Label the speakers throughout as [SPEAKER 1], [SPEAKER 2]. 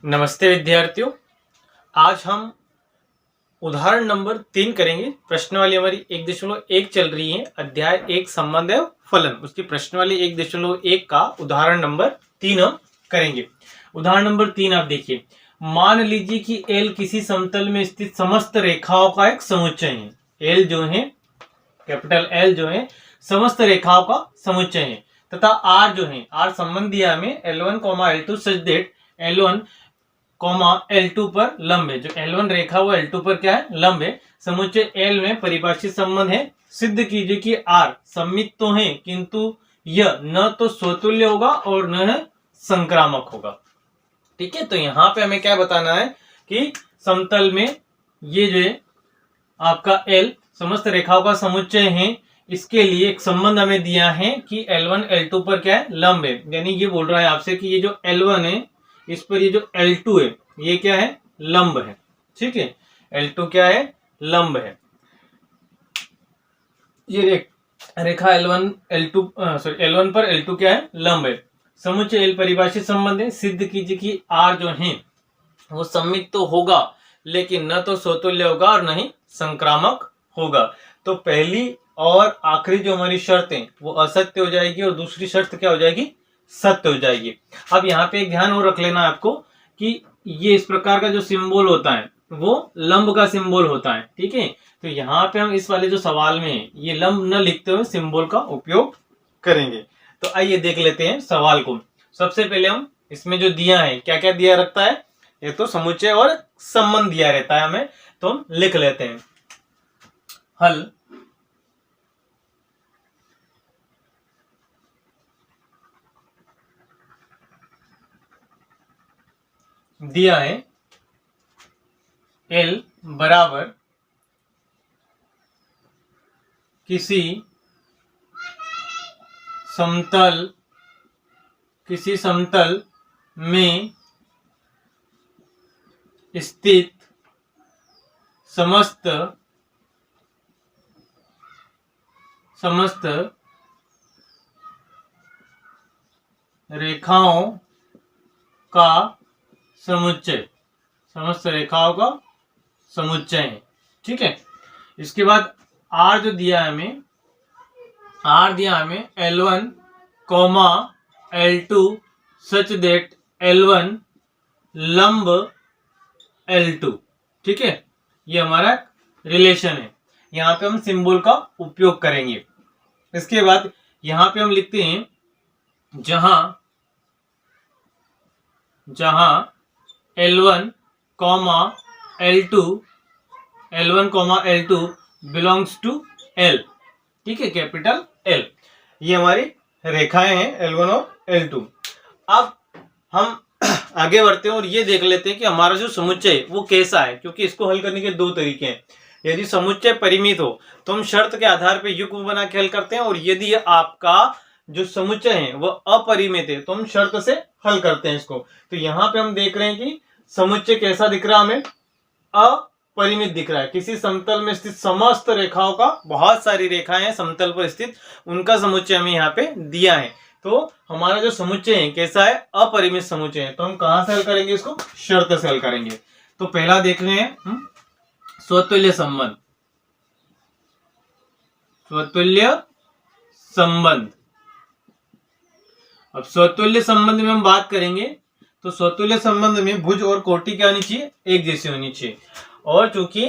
[SPEAKER 1] नमस्ते विद्यार्थियों। आज हम उदाहरण नंबर 3 करेंगे। प्रश्नावली हमारी 1.1 चल रही है। अध्याय 1 संबंध एवं फलन, उसकी प्रश्नावली 1.1 का उदाहरण नंबर 3 हम करेंगे। उदाहरण नंबर 3 आप देखिए। मान लीजिए कि एल किसी समतल में स्थित समस्त रेखाओं का एक समुच्चय है। एल जो है, कैपिटल एल जो है समस्त रेखाओं का समुच्चय है तथा आर जो है, आर संबंध दिया हमें L1, L2 such that L1, L2 पर लंब है। जो L1 रेखा वो L2 पर क्या है, लंब है। समुच्चय L में परिभाषित संबंध है। सिद्ध कीजिए कि R सममित तो है किंतु यह न तो स्वतुल्य होगा और न संक्रामक होगा। ठीक है, तो यहां पे हमें क्या बताना है कि समतल में ये जो है आपका L समस्त रेखाओं का समुच्चय है। इसके लिए एक संबंध हमें दिया है कि L1 L2 पर क्या है, लंब है। यानी ये बोल रहा है आपसे कि ये जो L1 है इस पर ये जो L2 है ये क्या है, लंब है। ठीक है, L2 क्या है, लंब है। ये रेखा L1 L2 L1 पर L2 क्या है, लंब है। समुच्चय L परिभाषित संबंध है। सिद्ध कीजिए कि R जो है वो सममित तो होगा लेकिन न तो स्वतुल्य होगा और न ही संक्रामक होगा। तो पहली और आखिरी जो हमारी शर्त है वो असत्य हो जाएगी और दूसरी शर्त क्या हो जाएगी, सत्य हो जाएगी। अब यहाँ पे एक ध्यान और रख लेना आपको कि ये इस प्रकार का जो सिंबल होता है वो लंब का सिंबल होता है। ठीक है, तो यहाँ पे हम इस वाले जो सवाल में है ये लंब न लिखते हुए सिंबल का उपयोग करेंगे। तो आइए देख लेते हैं सवाल को। सबसे पहले हम इसमें जो दिया है, क्या क्या दिया रखता है, ये तो समुच्चय और संबंध दिया रहता है हमें, तो हम लिख लेते हैं। हल दिया है L बराबर किसी समतल में स्थित समस्त रेखाओं का समुच्चय, समस्त रेखाओं का समुच्चय है। ठीक है, इसके बाद R जो दिया है हमें, R दिया हमें L1, L2 such that L1 लंब L2। ठीक है, ये हमारा रिलेशन है। यहाँ पे हम सिंबल का उपयोग करेंगे। इसके बाद यहाँ पे हम लिखते हैं जहां L1, L2 belongs to L। ठीक है, कैपिटल L। ये हमारी रेखाएं हैं L1 और L2। अब हम आगे बढ़ते हैं और ये देख लेते हैं कि हमारा जो समुच्चय है वो कैसा है, क्योंकि इसको हल करने के दो तरीके हैं। यदि समुच्चय परिमित हो तो हम शर्त के आधार पर युग्म बना के हल करते हैं, और यदि आपका जो समुच्चय है वो अपरिमित है तो हम शर्त से हल करते हैं इसको। तो यहाँ पे हम देख रहे हैं कि समुच्चय कैसा दिख रहा है, हमें अपरिमित दिख रहा है। किसी समतल में स्थित समस्त रेखाओं का, बहुत सारी रेखाएं हैं समतल पर स्थित, उनका समुच्चय हमें यहाँ पे दिया है। तो हमारा जो समुच्चय है कैसा है, अपरिमित समुच्चय है। तो हम कहां से हल करेंगे इसको, शर्त से हल करेंगे। तो पहला देख रहे हैं स्वतुल्य संबंध। स्वतुल्य संबंध, अब स्वतुल्य संबंध में हम बात करेंगे तो स्वतुल्य संबंध में भुज और कोटि क्या होनी चाहिए, एक जैसी होनी चाहिए। और चूंकि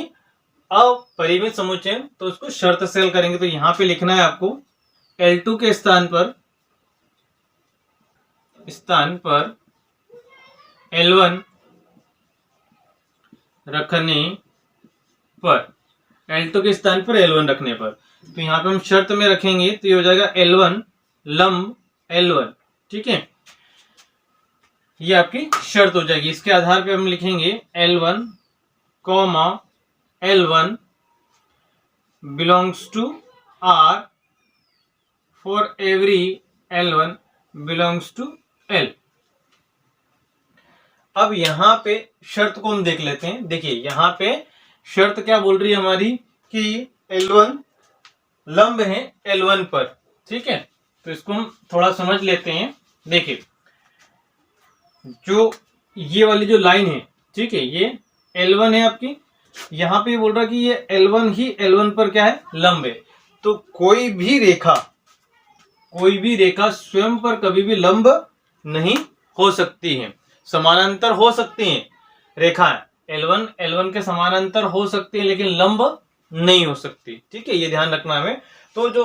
[SPEAKER 1] अपरिमित समुच्चय तो उसको शर्त से हल करेंगे। तो यहां पे लिखना है आपको L2 के स्थान पर L1 रखने पर, L2 के स्थान पर L1 रखने पर, तो यहां पे हम शर्त में रखेंगे तो ये हो जाएगा L1 लंब L1। ठीक है, ये आपकी शर्त हो जाएगी। इसके आधार पे हम लिखेंगे L1, L1 belongs to R for every L1 belongs to L। अब यहां पे शर्त को हम देख लेते हैं। देखिए यहां पे शर्त क्या बोल रही है हमारी कि L1 लंब है L1 पर। ठीक है, तो इसको हम थोड़ा समझ लेते हैं। देखिए जो ये वाली जो लाइन है, ठीक है, ये L1 है आपकी, यहाँ पे बोल रहा कि ये L1 ही L1 पर क्या है, लंब है। तो कोई भी रेखा स्वयं पर कभी भी लंब नहीं हो सकती है, समानांतर हो सकती हैं रेखाएं, L1 के समानांतर हो सकती है लेकिन लंब नहीं हो सकती, ठीक है, ये ध्यान रखना हमें। तो जो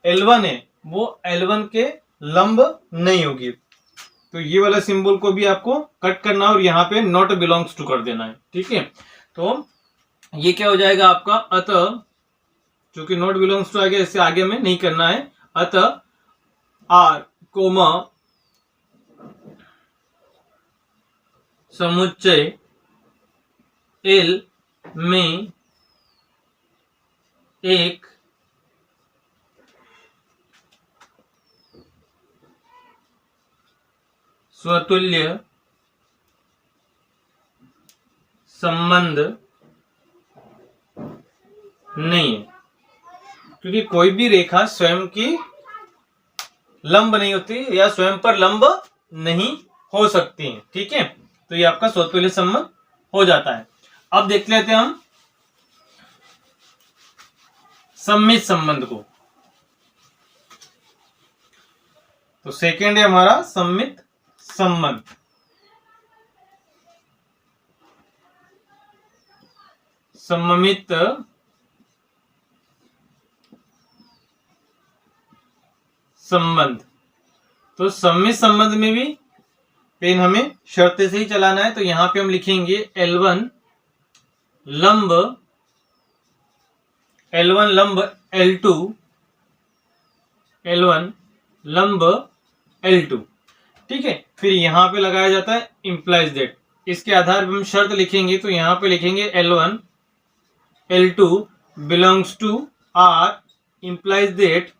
[SPEAKER 1] L1 है वो L1 के लंब नहीं होगी। तो ये वाला सिंबल को भी आपको कट करना और यहाँ पे नॉट बिलोंग्स टू कर देना है, ठीक है। तो ये क्या हो जाएगा आपका, अतः चूंकि नॉट बिलोंग्स टू आ गया, इससे आगे में नहीं करना है, अतः R, समुच्चय L में एक स्वतुल्य संबंध नहीं है, क्योंकि कोई भी रेखा स्वयं की लंब नहीं होती या स्वयं पर लंब नहीं हो सकती है, ठीक है। तो ये आपका स्वतुल्य संबंध हो जाता है। अब देख लेते हैं हम सममित संबंध को। तो सेकेंड है हमारा सममित संबंध। सममित संबंध, तो सममित संबंध में भी पेन हमें शर्त से ही चलाना है। तो यहां पे हम लिखेंगे L1 लंब L2, L1 लंब L2, ठीक है। फिर यहां पे लगाया जाता है इंप्लाइज दैट, इसके आधार पर हम शर्त लिखेंगे। तो यहां पे लिखेंगे L1 L2 belongs to R implies that,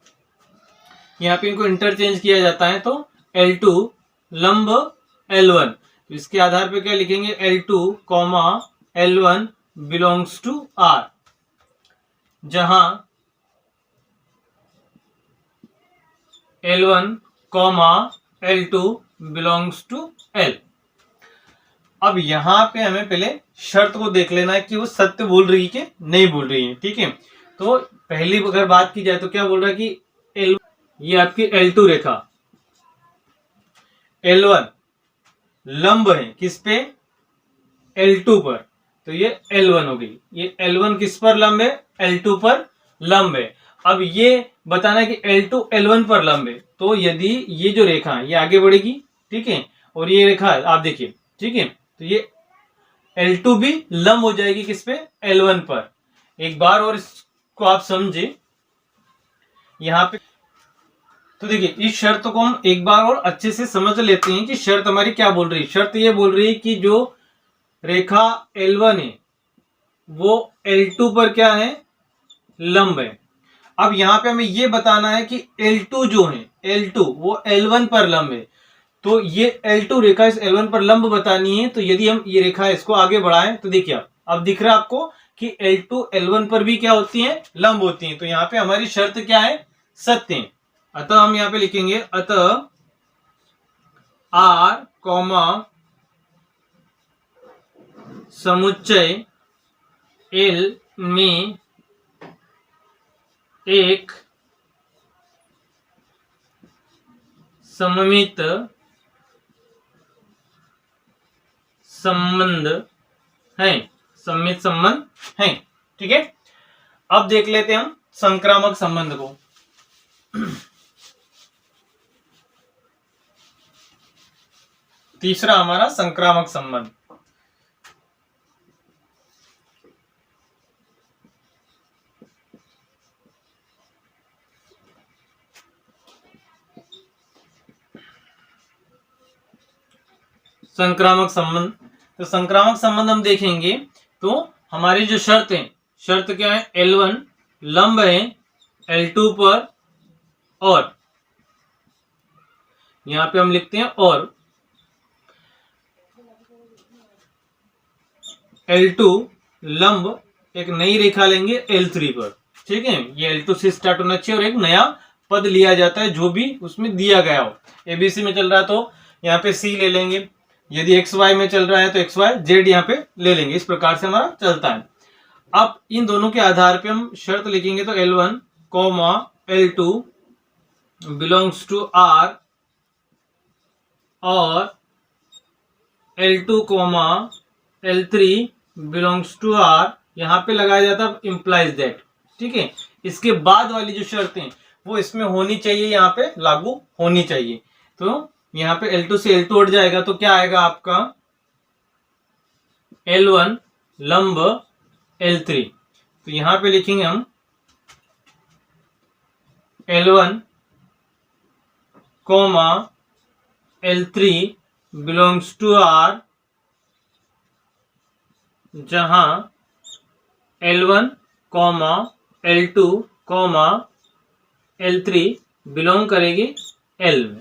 [SPEAKER 1] यहाँ पे इनको इंटरचेंज किया जाता है। तो L2 लंब L1, तो इसके आधार पे क्या लिखेंगे, L2 L1 belongs to R, जहां L1 L2 belongs to L। अब यहां पे हमें पहले शर्त को देख लेना है कि वो सत्य बोल रही है कि नहीं बोल रही है, ठीक है। तो पहली अगर बात की जाए तो क्या बोल रहा है कि ये आपकी L2 रेखा L1 लंब है किस पे, L2 पर, तो ये L1 हो गई। ये L1 किस पर लंब है, L2 पर लंब है। अब ये बताना है कि L2 L1 पर लंब है, तो यदि ये जो रेखा है ये आगे बढ़ेगी, ठीक है, और ये रेखा आप देखिए, ठीक है, तो ये L2 भी लंब हो जाएगी किस पे, L1 पर। एक बार और इसको आप समझे यहां पे। तो देखिए इस शर्त को हम एक बार और अच्छे से समझ लेते हैं कि शर्त हमारी क्या बोल रही है। शर्त ये बोल रही है कि जो रेखा L1 है वो L2 पर क्या है, लंब है। अब यहां पे हमें ये बताना है कि L2 जो है, L2 वो L1 पर लंब है। तो ये L2 रेखा इस L1 पर लंब बतानी है। तो यदि हम ये रेखा इसको आगे बढ़ाएं तो देखिए अब दिख रहा है आपको कि L2 L1 पर भी क्या होती है, लंब होती है। तो यहाँ पे हमारी शर्त क्या है, सत्य है। अतः हम यहां पे लिखेंगे, अतः R समुच्चय L में एक सममित संबंध है, सममित संबंध है, ठीक है। अब देख लेते हैं हम संक्रामक संबंध को। तीसरा हमारा संक्रामक संबंध। संक्रामक संबंध, तो संक्रामक संबंध हम देखेंगे तो हमारी जो शर्त है, शर्त क्या है, L1 लंब है L2 पर, और यहां पे हम लिखते हैं और L2 लंब एक नई रेखा लेंगे L3 पर, ठीक है। ये L2 से स्टार्ट होना चाहिए और एक नया पद लिया जाता है जो भी उसमें दिया गया हो। ABC में चल रहा है तो यहाँ पे C ले लेंगे, यदि एक्स वाई में चल रहा है तो एक्स वाई जेड यहाँ पे ले लेंगे। इस प्रकार से हमारा चलता है। अब इन दोनों के आधार पे हम शर्त लिखेंगे तो L1 comma L2 belongs to R और L2 comma L3 belongs to R, यहाँ पे लगाया जाता इम्प्लाइज दैट। ठीक है, इसके बाद वाली जो शर्तें वो इसमें होनी चाहिए, यहाँ पे लागू होनी चाहिए। तो यहाँ पे L2 से L2 हट जाएगा तो क्या आएगा आपका L1 लंब L3। तो यहाँ पे लिखेंगे हम L1 comma L3 belongs to R, जहां L1 comma L2 comma L3 belong करेगी L में।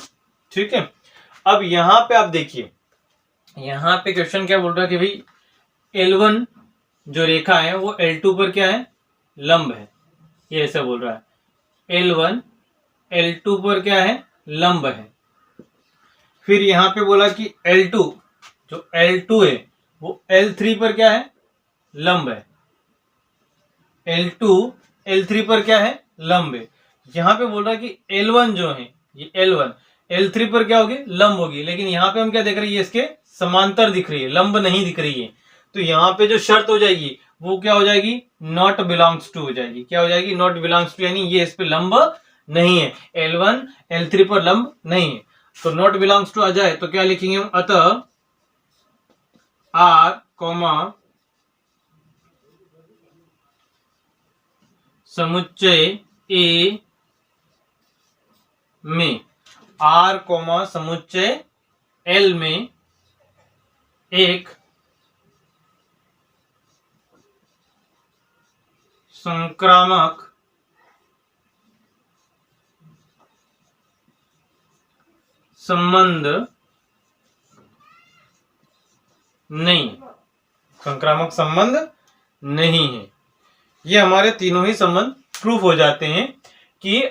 [SPEAKER 1] ठीक है, अब यहां पे आप देखिए, यहां पे क्वेश्चन क्या बोल रहा है कि भाई L1 जो रेखा है वो L2 पर क्या है, लंब है। ये ऐसा बोल रहा है L1 L2 पर क्या है, लंब है। फिर यहां पे बोला कि L2 जो L2 है वो L3 पर क्या है, लंब है। L2 L3 पर क्या है, लंब है। यहां पे बोल रहा है कि L1 जो है ये L1 L3 पर क्या होगी, लंब होगी। लेकिन यहाँ पे हम क्या देख रहे हैं, ये इसके समांतर दिख रही है, लंब नहीं दिख रही है। तो यहाँ पे जो शर्त हो जाएगी वो क्या हो जाएगी, नॉट बिलोंग्स टू हो जाएगी। क्या हो जाएगी, नॉट बिलोंग्स टू, यानी ये इस पे लंब नहीं है, L1 L3 पर लंब नहीं है। तो नॉट बिलोंग्स टू आ जाए तो क्या लिखेंगे हम, अतः R कॉमा समुच्चय A में, R कॉमा समुच्चय L में एक संक्रामक संबंध नहीं, संक्रामक संबंध नहीं है। ये हमारे तीनों ही संबंध प्रूफ हो जाते हैं कि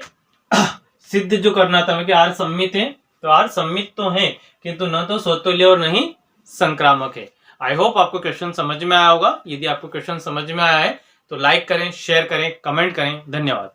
[SPEAKER 1] सिद्ध जो करना था कि R सम्मित है, तो R सम्मित तो है किंतु न तो स्वतुल्य और नहीं संक्रामक है। आई होप आपको क्वेश्चन समझ में आया होगा। यदि आपको क्वेश्चन समझ में आया है तो लाइक करें, शेयर करें, कमेंट करें। धन्यवाद।